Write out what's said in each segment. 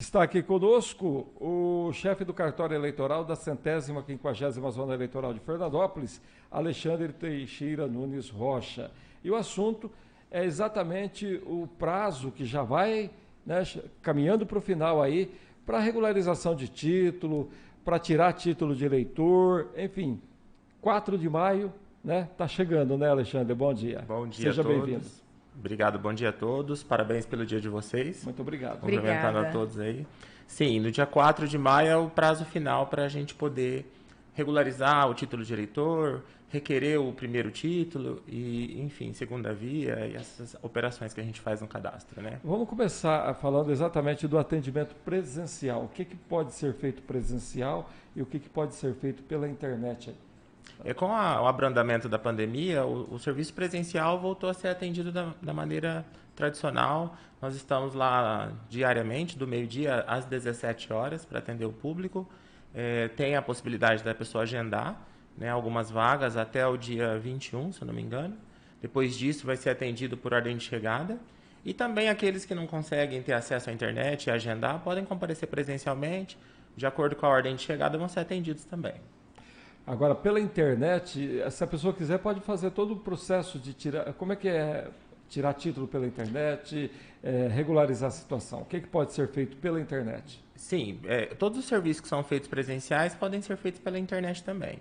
Está aqui conosco o chefe do cartório eleitoral da 150ª Zona Eleitoral de Fernandópolis, Alexandre Teixeira Nunes Rocha. E o assunto é exatamente o prazo que já vai, né, caminhando para o final aí, para regularização de título, para tirar título de eleitor, enfim, 4 de maio, né? Está chegando, né, Alexandre? Bom dia. Bom dia a Seja bem-vindo. todos. Obrigado, bom dia a todos. Parabéns pelo dia de vocês. Muito obrigado. Cumprimentando a Obrigada. todos aí. Sim, no dia 4 de maio é o prazo final para a gente poder regularizar o título de eleitor, requerer o primeiro título e, enfim, segunda via e essas operações que a gente faz no cadastro, né? Vamos começar falando exatamente do atendimento presencial. O que pode ser feito presencial e o que pode ser feito pela internet? Com o abrandamento da pandemia, o serviço presencial voltou a ser atendido da maneira tradicional. Nós estamos lá diariamente, do meio-dia às 17 horas, para atender o público. Tem a possibilidade da pessoa agendar, né, algumas vagas até o dia 21, se eu não me engano. Depois disso, vai ser atendido por ordem de chegada. E também aqueles que não conseguem ter acesso à internet e agendar, podem comparecer presencialmente. De acordo com a ordem de chegada, vão ser atendidos também. Agora, pela internet, se a pessoa quiser, pode fazer todo o processo de tirar. Como é que é tirar título pela internet, regularizar a situação? O que pode ser feito pela internet? Sim, todos os serviços que são feitos presenciais podem ser feitos pela internet também.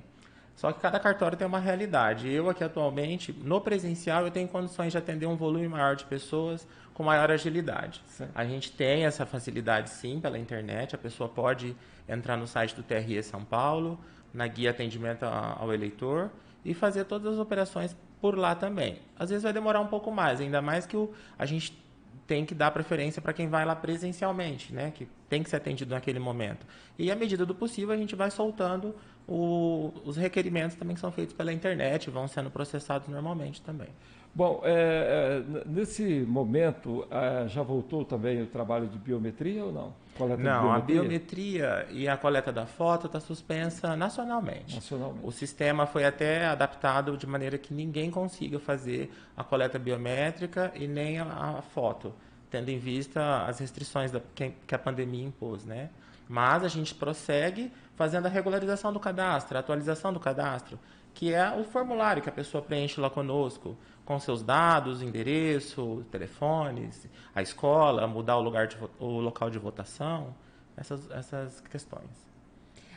Só que cada cartório tem uma realidade. Eu aqui atualmente, no presencial, eu tenho condições de atender um volume maior de pessoas com maior agilidade. Sim. A gente tem essa facilidade sim pela internet, a pessoa pode entrar no site do TRE São Paulo, na guia atendimento ao eleitor e fazer todas as operações por lá também. Às vezes vai demorar um pouco mais, ainda mais que a gente tem que dar preferência para quem vai lá presencialmente, né? Que tem que ser atendido naquele momento. E à medida do possível a gente vai soltando os requerimentos também que são feitos pela internet, vão sendo processados normalmente também. Bom, nesse momento, já voltou também o trabalho de biometria ou não? Coleta de Não, a biometria e a coleta da foto está suspensa nacionalmente. Nacionalmente. O sistema foi até adaptado de maneira que ninguém consiga fazer a coleta biométrica e nem a foto, tendo em vista as restrições que a pandemia impôs, né? Mas a gente prossegue fazendo a regularização do cadastro, a atualização do cadastro, que é o formulário que a pessoa preenche lá conosco, com seus dados, endereço, telefones, a escola, mudar o local de votação, essas questões.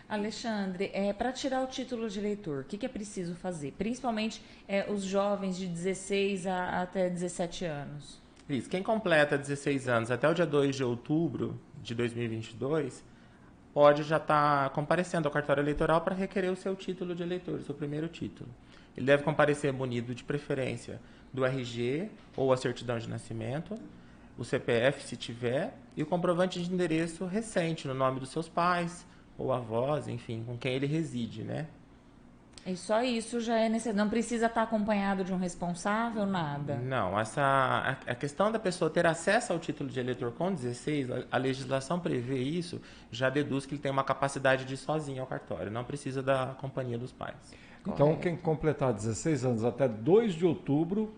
Alexandre, para tirar o título de eleitor, o que é preciso fazer? Principalmente os jovens de 16 até 17 anos. Isso, quem completa 16 anos até o dia 2 de outubro de 2022 pode já estar comparecendo ao cartório eleitoral para requerer o seu título de eleitor, o seu primeiro título. Ele deve comparecer munido de preferência do RG ou a certidão de nascimento, o CPF se tiver, e o comprovante de endereço recente no nome dos seus pais ou avós, enfim, com quem ele reside, né? E só isso já é necessário. Não precisa estar acompanhado de um responsável, nada. Não, a questão da pessoa ter acesso ao título de eleitor com 16, a legislação prevê isso, já deduz que ele tem uma capacidade de ir sozinho ao cartório, não precisa da companhia dos pais. Então, quem completar 16 anos até 2 de outubro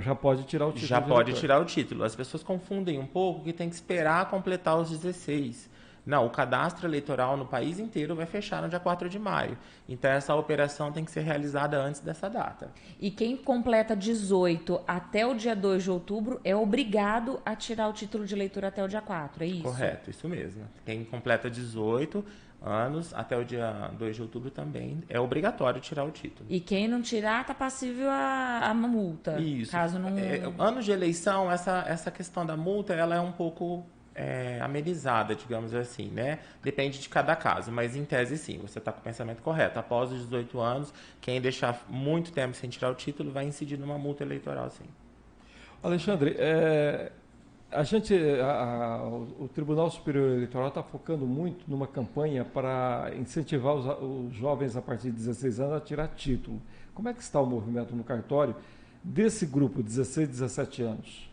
já pode tirar o título. Já de pode eleitor. tirar o título. As pessoas confundem um pouco que tem que esperar completar os 16. Não, o cadastro eleitoral no país inteiro vai fechar no dia 4 de maio. Então, essa operação tem que ser realizada antes dessa data. E quem completa 18 até o dia 2 de outubro é obrigado a tirar o título de eleitor até o dia 4, é isso? Correto, isso mesmo. Quem completa 18 anos até o dia 2 de outubro também é obrigatório tirar o título. E quem não tirar está passível a multa. Isso. Caso não... Anos de eleição, essa questão da multa, ela é um pouco amenizada, digamos assim, né? Depende de cada caso, mas em tese sim, você está com o pensamento correto. Após os 18 anos, quem deixar muito tempo sem tirar o título vai incidir numa multa eleitoral, sim. Alexandre, o Tribunal Superior Eleitoral está focando muito numa campanha para incentivar os jovens a partir de 16 anos a tirar título. Como é que está o movimento no cartório desse grupo, 16, 17 anos?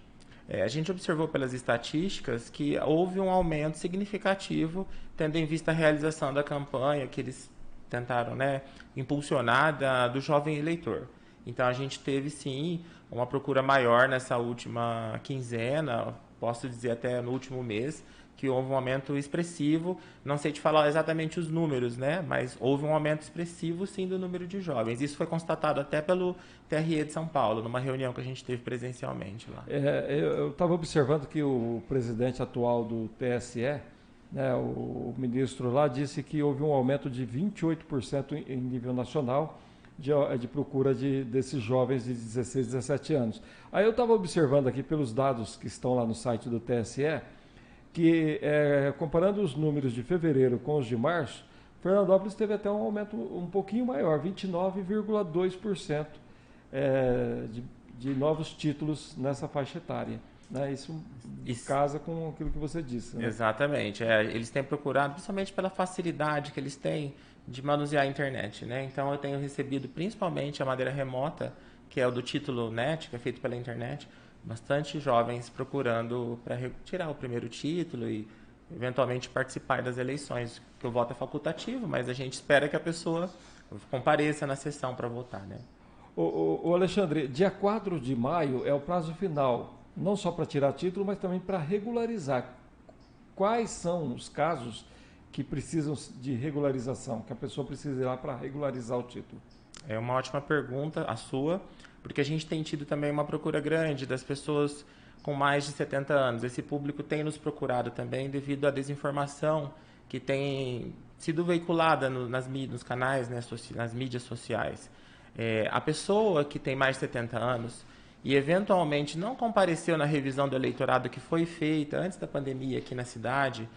A gente observou pelas estatísticas que houve um aumento significativo, tendo em vista a realização da campanha que eles tentaram, né, impulsionar do jovem eleitor. Então, a gente teve, sim, uma procura maior nessa última quinzena, posso dizer até no último mês, que houve um aumento expressivo, não sei te falar exatamente os números, né? Mas houve um aumento expressivo, sim, do número de jovens. Isso foi constatado até pelo TRE de São Paulo, numa reunião que a gente teve presencialmente lá. Eu estava observando que o presidente atual do TSE, né, o ministro lá, disse que houve um aumento de 28% em nível nacional de procura desses jovens de 16, 17 anos. Aí eu estava observando aqui pelos dados que estão lá no site do TSE, que comparando os números de fevereiro com os de março, Fernandópolis teve até um aumento um pouquinho maior, 29,2% de novos títulos nessa faixa etária. Né? Isso casa com aquilo que você disse. Né? Exatamente. Eles têm procurado, principalmente pela facilidade que eles têm de manusear a internet. Né? Então, eu tenho recebido principalmente a maneira remota, que é o do título NET, que é feito pela internet, bastante jovens procurando para tirar o primeiro título e, eventualmente, participar das eleições, que o voto é facultativo, mas a gente espera que a pessoa compareça na sessão para votar. Né? O Alexandre, dia 4 de maio é o prazo final, não só para tirar título, mas também para regularizar. Quais são os casos que precisam de regularização, que a pessoa precisa ir lá para regularizar o título? É uma ótima pergunta a sua, porque a gente tem tido também uma procura grande das pessoas com mais de 70 anos. Esse público tem nos procurado também devido à desinformação que tem sido veiculada nos canais, né, nas mídias sociais. A pessoa que tem mais de 70 anos e eventualmente não compareceu na revisão do eleitorado que foi feita antes da pandemia aqui na cidade,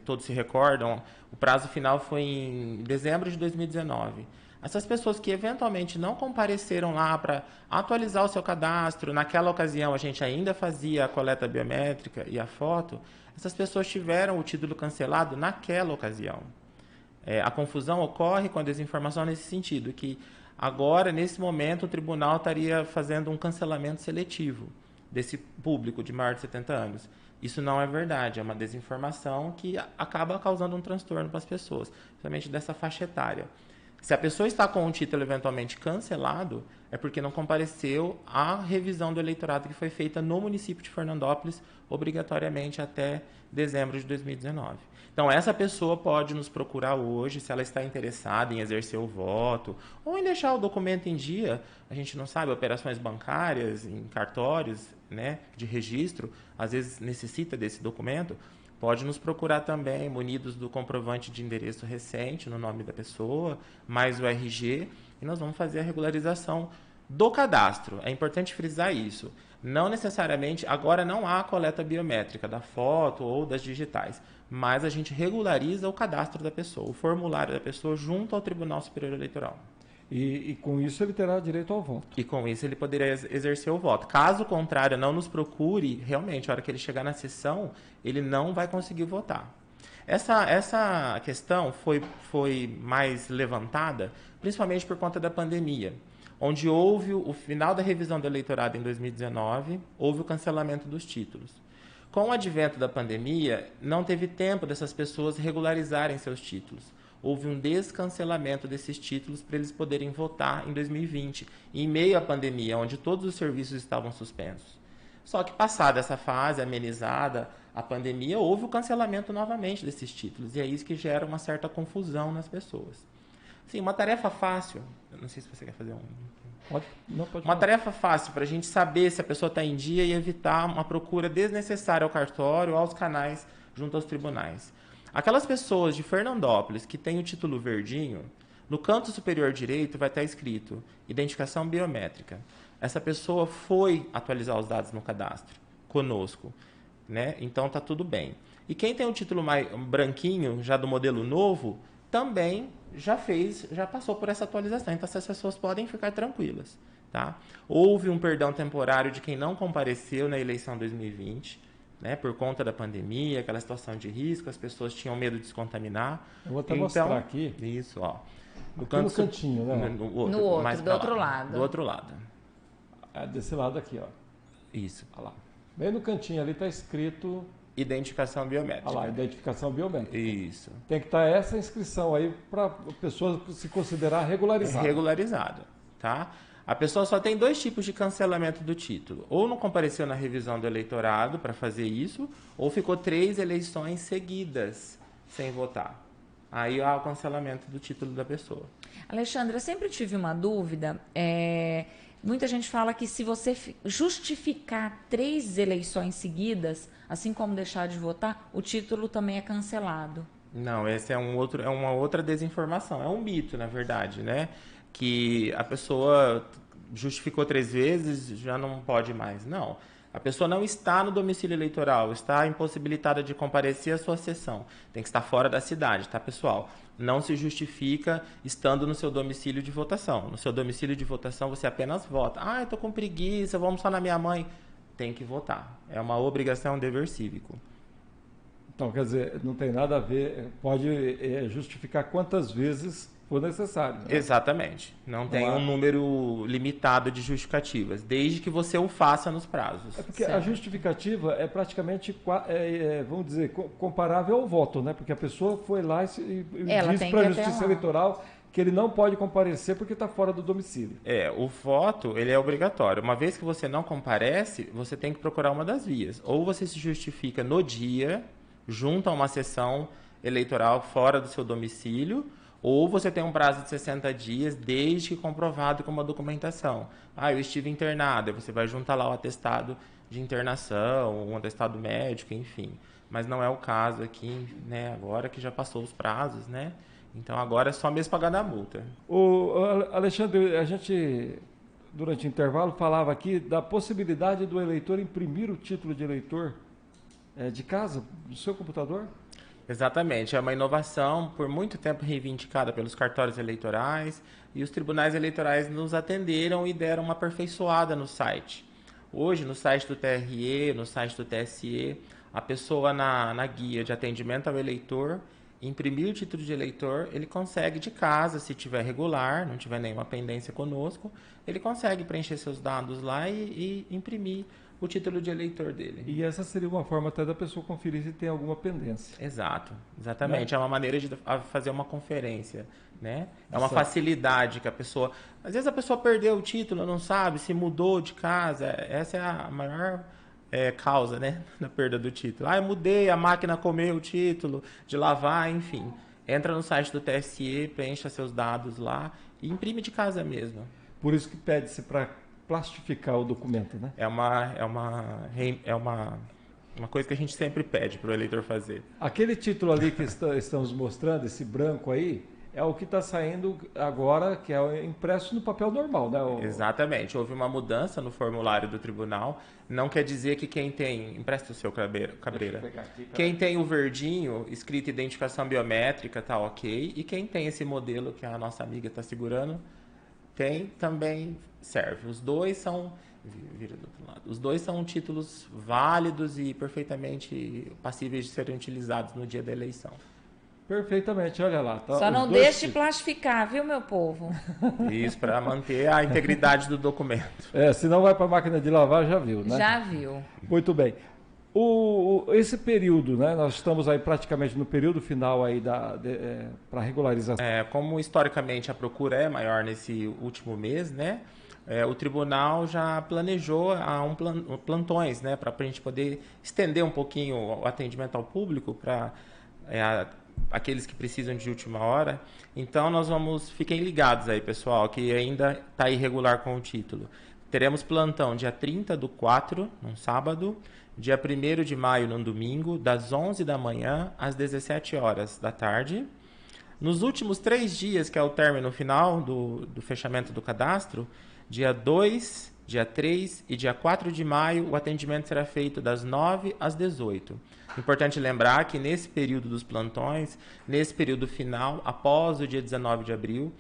todos se recordam, o prazo final foi em dezembro de 2019. Essas pessoas que eventualmente não compareceram lá para atualizar o seu cadastro, naquela ocasião a gente ainda fazia a coleta biométrica e a foto, essas pessoas tiveram o título cancelado naquela ocasião. A confusão ocorre com a desinformação nesse sentido, que agora, nesse momento, o tribunal estaria fazendo um cancelamento seletivo desse público de maior de 70 anos. Isso não é verdade, é uma desinformação que acaba causando um transtorno para as pessoas, principalmente dessa faixa etária. Se a pessoa está com um título eventualmente cancelado, é porque não compareceu à revisão do eleitorado que foi feita no município de Fernandópolis, obrigatoriamente até dezembro de 2019. Então, essa pessoa pode nos procurar hoje, se ela está interessada em exercer o voto, ou em deixar o documento em dia. A gente não sabe, operações bancárias, em cartórios, né, de registro, às vezes necessita desse documento. Pode nos procurar também, munidos do comprovante de endereço recente, no nome da pessoa, mais o RG, e nós vamos fazer a regularização do cadastro. É importante frisar isso. Não necessariamente, agora não há coleta biométrica da foto ou das digitais, mas a gente regulariza o cadastro da pessoa, o formulário da pessoa junto ao Tribunal Superior Eleitoral. E com isso ele terá direito ao voto. E com isso ele poderia exercer o voto. Caso contrário, não nos procure, realmente, a hora que ele chegar na sessão, ele não vai conseguir votar. Essa questão foi mais levantada, principalmente por conta da pandemia, onde houve o final da revisão do eleitorado em 2019, houve o cancelamento dos títulos. Com o advento da pandemia, não teve tempo dessas pessoas regularizarem seus títulos. Houve um descancelamento desses títulos para eles poderem votar em 2020, em meio à pandemia, onde todos os serviços estavam suspensos. Só que, passada essa fase, amenizada a pandemia, houve o cancelamento novamente desses títulos, e é isso que gera uma certa confusão nas pessoas. Sim, uma tarefa fácil, eu não sei se você quer fazer Pode uma falar. tarefa fácil para a gente saber se a pessoa está em dia e evitar uma procura desnecessária ao cartório ou aos canais junto aos tribunais. Aquelas pessoas de Fernandópolis que têm o título verdinho, no canto superior direito vai estar escrito identificação biométrica. Essa pessoa foi atualizar os dados no cadastro conosco, né? Então está tudo bem. E quem tem o título mais branquinho, já do modelo novo, também já passou por essa atualização. Então essas pessoas podem ficar tranquilas. Tá? Houve um perdão temporário de quem não compareceu na eleição 2020, né, por conta da pandemia, aquela situação de risco, as pessoas tinham medo de se contaminar. Eu vou até mostrar aqui. Isso, ó. No cantinho, né? No outro, mais do outro lado. Do outro lado. Desse lado aqui, ó. Isso. Olha lá. Bem no cantinho ali está escrito... Identificação biométrica. Olha lá, identificação biométrica. Isso. Tem que estar essa inscrição aí para a pessoa se considerar regularizada. Regularizado, tá? A pessoa só tem 2 tipos de cancelamento do título. Ou não compareceu na revisão do eleitorado para fazer isso, ou ficou 3 eleições seguidas sem votar. Aí há o cancelamento do título da pessoa. Alexandre, eu sempre tive uma dúvida. Muita gente fala que se você justificar 3 eleições seguidas, assim como deixar de votar, o título também é cancelado. Não, esse é uma outra desinformação. É um mito, na verdade, né? Que a pessoa justificou 3 vezes, já não pode mais. Não. A pessoa não está no domicílio eleitoral, está impossibilitada de comparecer à sua sessão. Tem que estar fora da cidade, tá, pessoal? Não se justifica estando no seu domicílio de votação. No seu domicílio de votação, você apenas vota. Ah, eu tô com preguiça, vou almoçar na minha mãe. Tem que votar. É uma obrigação, um dever cívico. Então, quer dizer, não tem nada a ver, pode justificar quantas vezes for necessário. Né? Exatamente. Não tem um número limitado de justificativas, desde que você o faça nos prazos. É porque a justificativa é praticamente, vamos dizer, comparável ao voto, né? Porque a pessoa foi lá e disse para a Justiça Eleitoral que ele não pode comparecer porque está fora do domicílio. O voto, ele é obrigatório. Uma vez que você não comparece, você tem que procurar uma das vias. Ou você se justifica no dia, junto a uma sessão eleitoral fora do seu domicílio, ou você tem um prazo de 60 dias, desde que comprovado com uma documentação. Ah, eu estive internado, você vai juntar lá o atestado de internação, um atestado médico, enfim. Mas não é o caso aqui, né, agora que já passou os prazos, né? Então agora é só mesmo pagar na multa. Alexandre, a gente, durante o intervalo, falava aqui da possibilidade do eleitor imprimir o título de eleitor de casa, do seu computador? Exatamente, é uma inovação por muito tempo reivindicada pelos cartórios eleitorais, e os tribunais eleitorais nos atenderam e deram uma aperfeiçoada no site. Hoje, no site do TRE, no site do TSE, a pessoa na guia de atendimento ao eleitor, imprimir o título de eleitor, ele consegue de casa, se tiver regular, não tiver nenhuma pendência conosco, ele consegue preencher seus dados lá e imprimir o título de eleitor dele. E essa seria uma forma até da pessoa conferir se tem alguma pendência. Exatamente. É uma maneira de fazer uma conferência, né? É uma facilidade que a pessoa... Às vezes a pessoa perdeu o título, não sabe, se mudou de casa. Essa é a maior causa, né, da perda do título. Eu mudei, a máquina comeu o título, de lavar, enfim. Entra no site do TSE, preencha seus dados lá e imprime de casa mesmo. Por isso que pede-se para plastificar o documento, né? É uma coisa que a gente sempre pede para o eleitor fazer. Aquele título ali que estamos mostrando, esse branco aí, é o que está saindo agora, que é impresso no papel normal, né? Exatamente. Houve uma mudança no formulário do tribunal. Não quer dizer que quem tem... Empresta o seu, Cabreira. Quem tem o verdinho, escrito identificação biométrica, tá ok. E quem tem esse modelo que a nossa amiga está segurando, também serve. Os dois são... Vira do outro lado. Os dois são títulos válidos e perfeitamente passíveis de serem utilizados no dia da eleição. Perfeitamente, olha lá. Tá, só não deixe plastificar, viu, meu povo? Isso, para manter a integridade do documento. Senão vai para a máquina de lavar, já viu, né? Já viu. Muito bem. Esse período, né? Nós estamos aí praticamente no período final aí para regularização. Como historicamente a procura é maior nesse último mês, né? O tribunal já planejou plantões, né? Para a gente poder estender um pouquinho o atendimento ao público para aqueles que precisam de última hora. Então fiquem ligados aí, pessoal, que ainda está irregular com o título. Teremos plantão dia 30/4, num sábado, dia 1º de maio, num domingo, das 11 da manhã às 17 horas da tarde. Nos últimos 3 dias, que é o término final do fechamento do cadastro, dia 2, dia 3 e dia 4 de maio, o atendimento será feito das 9 às 18. Importante lembrar que nesse período dos plantões, nesse período final, após o dia 19 de abril,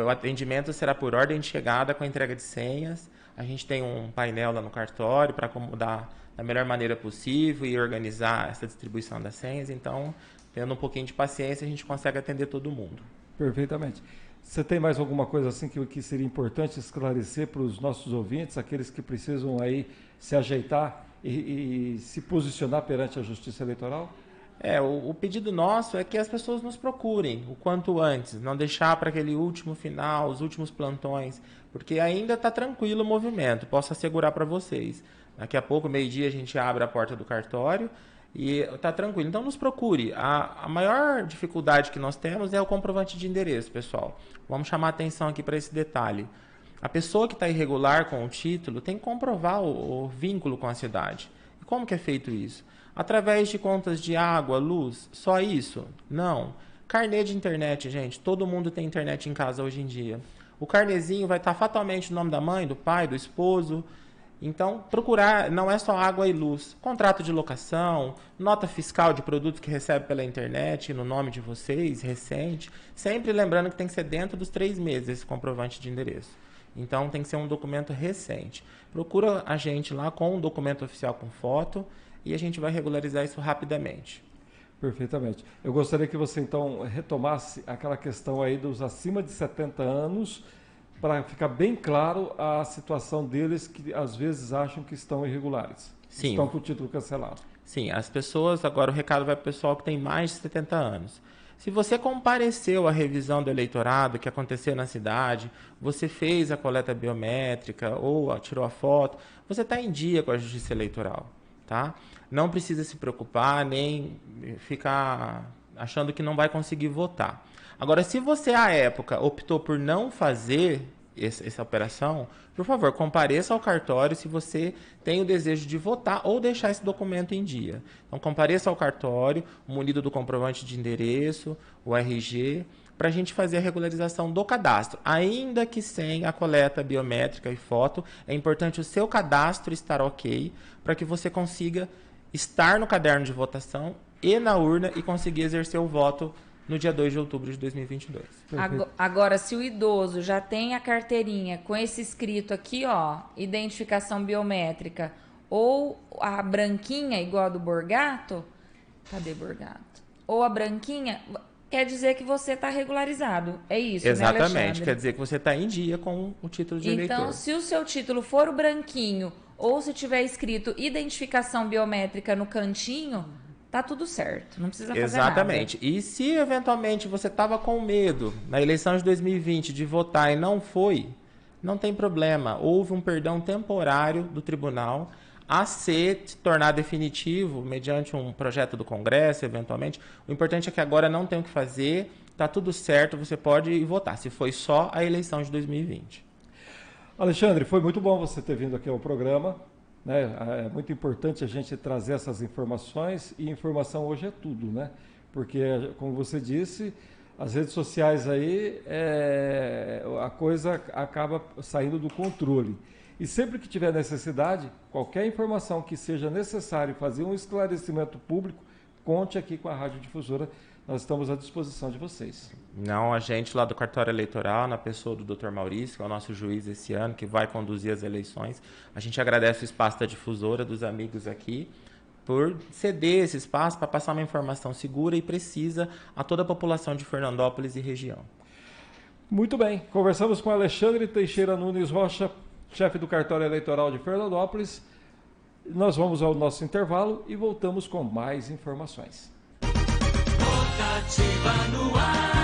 o atendimento será por ordem de chegada com a entrega de senhas. A gente tem um painel lá no cartório para acomodar da melhor maneira possível e organizar essa distribuição das senhas. Então, tendo um pouquinho de paciência, a gente consegue atender todo mundo. Perfeitamente. Você tem mais alguma coisa assim que seria importante esclarecer para os nossos ouvintes, aqueles que precisam aí se ajeitar e se posicionar perante a Justiça Eleitoral? O pedido nosso é que as pessoas nos procurem o quanto antes, não deixar para aquele último final, os últimos plantões, porque ainda está tranquilo o movimento, posso assegurar para vocês. Daqui a pouco, meio-dia, a gente abre a porta do cartório e está tranquilo. Então, nos procure. A maior dificuldade que nós temos é o comprovante de endereço, pessoal. Vamos chamar atenção aqui para esse detalhe. A pessoa que está irregular com o título tem que comprovar o vínculo com a cidade. E como que é feito isso? Através de contas de água, luz, só isso? Não. Carnê de internet, gente. Todo mundo tem internet em casa hoje em dia. O carnezinho vai estar fatalmente no nome da mãe, do pai, do esposo. Então, procurar não é só água e luz. Contrato de locação, nota fiscal de produtos que recebe pela internet, no nome de vocês, recente. Sempre lembrando que tem que ser dentro dos 3 meses esse comprovante de endereço. Então, tem que ser um documento recente. Procura a gente lá com um documento oficial com foto e a gente vai regularizar isso rapidamente. Perfeitamente. Eu gostaria que você, então, retomasse aquela questão aí dos acima de 70 anos, para ficar bem claro a situação deles que, às vezes, acham que estão irregulares. Sim. Estão com o título cancelado. Sim, as pessoas, agora o recado vai para o pessoal que tem mais de 70 anos. Se você compareceu à revisão do eleitorado que aconteceu na cidade, você fez a coleta biométrica ou tirou a foto, você está em dia com a Justiça Eleitoral, tá? Não precisa se preocupar nem ficar achando que não vai conseguir votar. Agora, se você, à época, optou por não fazer essa operação, por favor, compareça ao cartório se você tem o desejo de votar ou deixar esse documento em dia. Então, compareça ao cartório, munido do comprovante de endereço, o RG, para a gente fazer a regularização do cadastro. Ainda que sem a coleta biométrica e foto, é importante o seu cadastro estar ok, para que você consiga estar no caderno de votação e na urna e conseguir exercer o voto no dia 2 de outubro de 2022. Agora, se o idoso já tem a carteirinha com esse escrito aqui, ó, identificação biométrica, ou a branquinha igual a do Borgato, cadê Borgato? Ou a branquinha, quer dizer que você está regularizado. É isso, exatamente, né, Alexandre? Quer dizer que você está em dia com o título de eleitor. Então, se o seu título for o branquinho, ou se tiver escrito identificação biométrica no cantinho, tá tudo certo, não precisa fazer exatamente. nada. E se eventualmente você estava com medo na eleição de 2020 de votar e não foi, não tem problema. Houve um perdão temporário do tribunal a se tornar definitivo mediante um projeto do Congresso, eventualmente. O importante é que agora não tem o que fazer, tá tudo certo, você pode ir votar, se foi só a eleição de 2020. Alexandre, foi muito bom você ter vindo aqui ao programa. É muito importante a gente trazer essas informações, e informação hoje é tudo, né? Porque, como você disse, as redes sociais aí, a coisa acaba saindo do controle. E sempre que tiver necessidade, qualquer informação que seja necessário fazer um esclarecimento público, conte aqui com a Rádio Difusora. Nós estamos à disposição de vocês. Não, a gente lá do cartório eleitoral, na pessoa do Dr. Maurício, que é o nosso juiz esse ano, que vai conduzir as eleições, a gente agradece o espaço da Difusora, dos amigos aqui, por ceder esse espaço para passar uma informação segura e precisa a toda a população de Fernandópolis e região. Muito bem, conversamos com Alexandre Teixeira Nunes Rocha, chefe do cartório eleitoral de Fernandópolis. Nós vamos ao nosso intervalo e voltamos com mais informações. Ativa no ar.